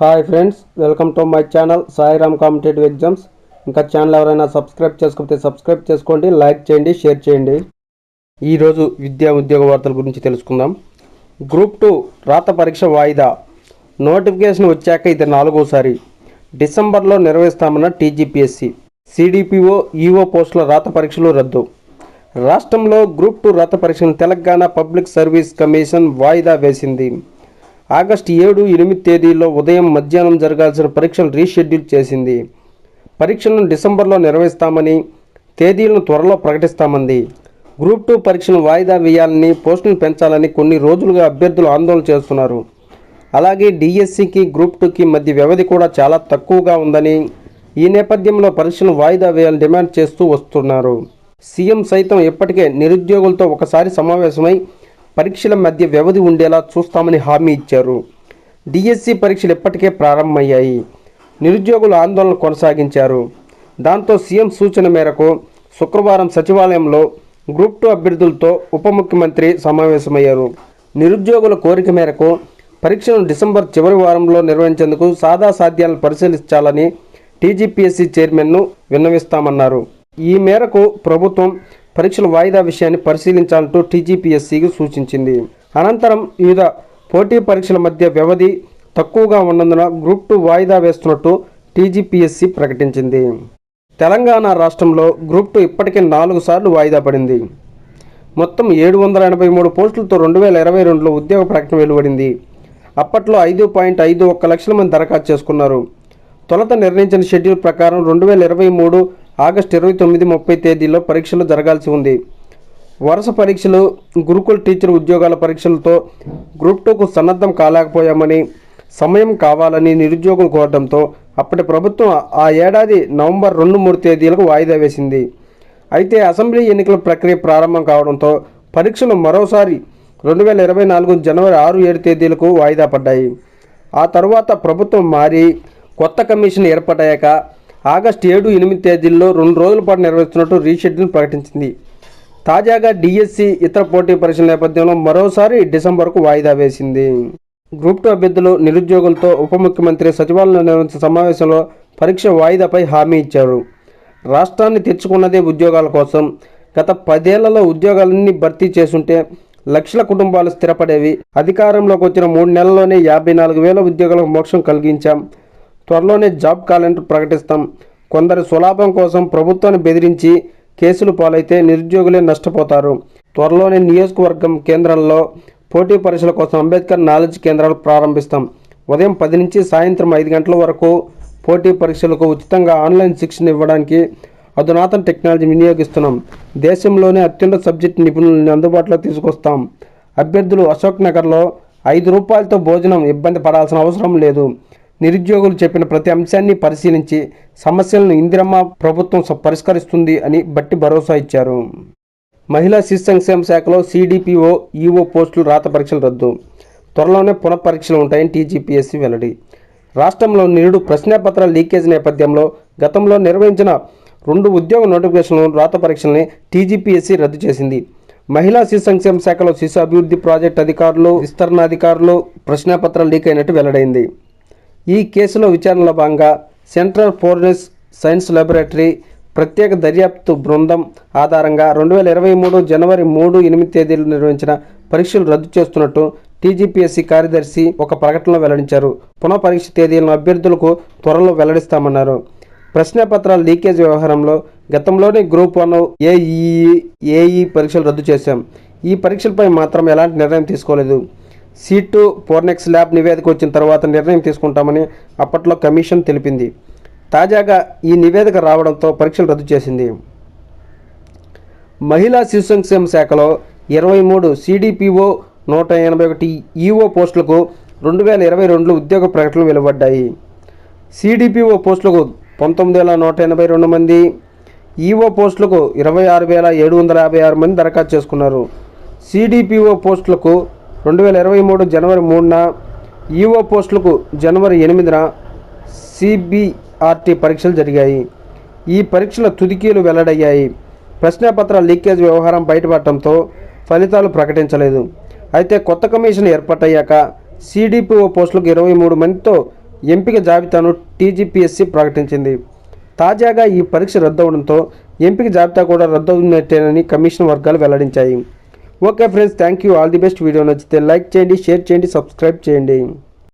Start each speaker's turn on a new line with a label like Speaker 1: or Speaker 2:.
Speaker 1: Hi friends, welcome to my channel Sairam competitive exams. ఇంకా channel ఎవరైనా subscribe చేసుకోకపోతే subscribe చేసుకోండి, లైక్ చేయండి, షేర్ చేయండి. ఈరోజు విద్యా ఉద్యోగ వార్తల గురించి తెలుసుకుందాం. గ్రూప్ 2 రాత పరీక్ష వాయిదా. నోటిఫికేషన్ వచ్చాక ఇది 4వసారి. డిసెంబర్లో నిర్వహిస్తామన్న టీజీపీఎస్సీ. సిడిపిఓ, ఈఓ పోస్టుల రాత పరీక్షలు రద్దు. రాష్ట్రంలో గ్రూప్ 2 రాత పరీక్షను తెలంగాణ పబ్లిక్ సర్వీస్ కమిషన్ వాయిదా వేసింది. ఆగస్టు 7, 8 తేదీల్లో ఉదయం, మధ్యాహ్నం జరగాల్సిన పరీక్షలు రీషెడ్యూల్ చేసింది. పరీక్షలను డిసెంబర్లో నిర్వహిస్తామని, తేదీలను త్వరలో ప్రకటిస్తామంది. గ్రూప్ 2 పరీక్షను వాయిదా వేయాలని, పోస్టులను పెంచాలని కొన్ని రోజులుగా అభ్యర్థులు ఆందోళన చేస్తున్నారు. అలాగే డిఎస్సికి, గ్రూప్ 2కి మధ్య వ్యవధి కూడా చాలా తక్కువగా ఉందని, ఈ నేపథ్యంలో పరీక్షలను వాయిదా వేయాలని డిమాండ్ చేస్తూ వస్తున్నారు. సీఎం సైతం ఇప్పటికే నిరుద్యోగులతో ఒకసారి సమావేశమై పరీక్షల మధ్య వ్యవధి ఉండేలా చూస్తామని హామీ ఇచ్చారు. డిఎస్సి పరీక్షలు ఇప్పటికే ప్రారంభమయ్యాయి. నిరుద్యోగులు ఆందోళన కొనసాగించారు. దాంతో సీఎం సూచన మేరకు శుక్రవారం సచివాలయంలో గ్రూప్ 2 అభ్యర్థులతో ఉప ముఖ్యమంత్రి సమావేశమయ్యారు. నిరుద్యోగుల కోరిక మేరకు పరీక్షలను డిసెంబర్ చివరి వారంలో నిర్వహించేందుకు సాదా సాధ్యాలను పరిశీలించాలని టీజీపీఎస్సీ చైర్మన్ను విన్నవిస్తామన్నారు. ఈ మేరకు ప్రభుత్వం పరీక్షల వాయిదా విషయాన్ని పరిశీలించాలంటూ టీజీపీఎస్సీకి సూచించింది. అనంతరం వివిధ పోటీ పరీక్షల మధ్య వ్యవధి తక్కువగా ఉన్నందున గ్రూప్ 2 వాయిదా వేస్తున్నట్టు టీజీపీఎస్సీ ప్రకటించింది. తెలంగాణ రాష్ట్రంలో గ్రూప్ 2 ఇప్పటికే 4 సార్లు వాయిదా పడింది. మొత్తం 783 పోస్టులతో 2022లో ఉద్యోగ ప్రకటన వెలువడింది. అప్పట్లో 5.51 లక్షల మంది దరఖాస్తు చేసుకున్నారు. తొలుత నిర్ణయించిన షెడ్యూల్ ప్రకారం 2023 ఆగస్టు 29, 30 తేదీల్లో పరీక్షలు జరగాల్సి ఉంది. వరుస పరీక్షలు, గురుకుల్ టీచర్ ఉద్యోగాల పరీక్షలతో గ్రూప్ 2కు సన్నద్ధం కాలేకపోయామని, సమయం కావాలని నిరుద్యోగులు కోరడంతో అప్పటి ప్రభుత్వం ఆ ఏడాది నవంబర్ 2, 3 తేదీలకు వాయిదా వేసింది. అయితే అసెంబ్లీ ఎన్నికల ప్రక్రియ ప్రారంభం కావడంతో పరీక్షలు మరోసారి 2024 జనవరి 6, 7 తేదీలకు వాయిదా పడ్డాయి. ఆ తరువాత ప్రభుత్వం మారి కొత్త కమిషన్ ఏర్పాటయ్యాక ఆగస్టు 7, 8 తేదీల్లో 2 రోజుల పాటు నిర్వహిస్తున్నట్టు రీషెడ్యూల్ ప్రకటించింది. తాజాగా డిఎస్సి, ఇతర పోటీ పరీక్షల నేపథ్యంలో మరోసారి డిసెంబర్కు వాయిదా వేసింది. గ్రూప్ 2 అభ్యర్థులు, నిరుద్యోగులతో ఉప ముఖ్యమంత్రి సచివాలయంలో నిర్వహించిన సమావేశంలో పరీక్ష వాయిదాపై హామీ ఇచ్చారు. రాష్ట్రాన్ని తెచ్చుకున్నదే ఉద్యోగాల కోసం. గత 10 ఏళ్లలో ఉద్యోగాలన్నీ భర్తీ చేసుంటే లక్షల కుటుంబాలు స్థిరపడేవి. అధికారంలోకి వచ్చిన 3 నెలల్లోనే 54,000 ఉద్యోగాలకు మోక్షం కలిగించాం. త్వరలోనే జాబ్ క్యాలెండర్ ప్రకటిస్తాం. కొందరు స్వలాభం కోసం ప్రభుత్వాన్ని బెదిరించి కేసులు పాలైతే నిరుద్యోగులే నష్టపోతారు. త్వరలోనే నియోజకవర్గం కేంద్రాల్లో పోటీ పరీక్షల కోసం అంబేద్కర్ నాలెడ్జ్ కేంద్రాలు ప్రారంభిస్తాం. ఉదయం 10 నుంచి సాయంత్రం 5 గంటల వరకు పోటీ పరీక్షలకు ఉచితంగా ఆన్లైన్ శిక్షణ ఇవ్వడానికి అధునాతన టెక్నాలజీ వినియోగిస్తున్నాం. దేశంలోనే అత్యున్నత సబ్జెక్టు నిపుణులను అందుబాటులో తీసుకొస్తాం. అభ్యర్థులు అశోక్ నగర్లో ₹5 భోజనం ఇబ్బంది పడాల్సిన అవసరం లేదు. నిరుద్యోగులు చెప్పిన ప్రతి అంశాన్ని పరిశీలించి సమస్యలను ఇందిరమ్మ ప్రభుత్వం పరిష్కరిస్తుంది అని బట్టి భరోసా ఇచ్చారు. మహిళా శిశు సంక్షేమ శాఖలో సిడిపిఓ, ఈఓ పోస్టులు రాత పరీక్షలు రద్దు. త్వరలోనే పునఃపరీక్షలు ఉంటాయని టీజీపీఎస్సీ వెల్లడి. రాష్ట్రంలో నిరుడు ప్రశ్నాపత్రాల లీకేజ్ నేపథ్యంలో గతంలో నిర్వహించిన 2 ఉద్యోగ నోటిఫికేషన్లను, రాత పరీక్షల్ని టీజీపీఎస్సీ రద్దు చేసింది. మహిళా శిశు సంక్షేమ శాఖలో శిశు అభివృద్ధి ప్రాజెక్టు అధికారులు, విస్తరణాధికారులు ప్రశ్నాపత్రాలు లీక్ అయినట్టు వెల్లడైంది. ఈ కేసులో విచారణలో భాగంగా సెంట్రల్ ఫోరెన్సిక్ సైన్స్ ల్యాబొరేటరీ ప్రత్యేక దర్యాప్తు బృందం ఆధారంగా 2023 జనవరి 3, 8 తేదీలు నిర్వహించిన పరీక్షలు రద్దు చేస్తున్నట్టు టీజీపీఎస్సీ కార్యదర్శి ఒక ప్రకటనలో వెల్లడించారు. పునః పరీక్ష తేదీలను అభ్యర్థులకు త్వరలో వెల్లడిస్తామన్నారు. ప్రశ్నాపత్రాల లీకేజ్ వ్యవహారంలో గతంలోనే గ్రూప్ 1, ఏఈ పరీక్షలు రద్దు చేశాం. ఈ పరీక్షలపై మాత్రం ఎలాంటి నిర్ణయం తీసుకోలేదు. C2 ఫోరెన్సిక్ ల్యాబ్ నివేదిక వచ్చిన తర్వాత నిర్ణయం తీసుకుంటామని అప్పట్లో కమిషన్ తెలిపింది. తాజాగా ఈ నివేదిక రావడంతో పరీక్షలు రద్దు చేసింది. మహిళా శిశు సంక్షేమ శాఖలో 23 సిడిపిఓ, 181 ఈఓ పోస్టులకు 2022లో ఉద్యోగ ప్రకటనలు వెలువడ్డాయి. సిడిపిఓ పోస్టులకు 19,182 మంది, ఈఓ పోస్టులకు 26,756 మంది దరఖాస్తు చేసుకున్నారు. సిడిపిఓ పోస్టులకు 2023 జనవరి 3న, ఈఓ పోస్టులకు జనవరి 8న సిబిఆర్టీ పరీక్షలు జరిగాయి. ఈ పరీక్షల తుదికీలు వెల్లడయ్యాయి. ప్రశ్నాపత్రాల లీకేజ్ వ్యవహారం బయటపడటంతో ఫలితాలు ప్రకటించలేదు. అయితే కొత్త కమిషన్ ఏర్పాటయ్యాక సిడిపిఓ పోస్టులకు 23 మందితో ఎంపిక జాబితాను టీజీపీఎస్సీ ప్రకటించింది. తాజాగా ఈ పరీక్ష రద్దవడంతో ఎంపిక జాబితా కూడా రద్దవుతున్నట్టేనని కమిషన్ వర్గాలు వెల్లడించాయి. Okay friends, thank you. All the best. Video నచ్చితే లైక్ చేయండి, షేర్ చేయండి, సబ్స్క్రైబ్ చేయండి.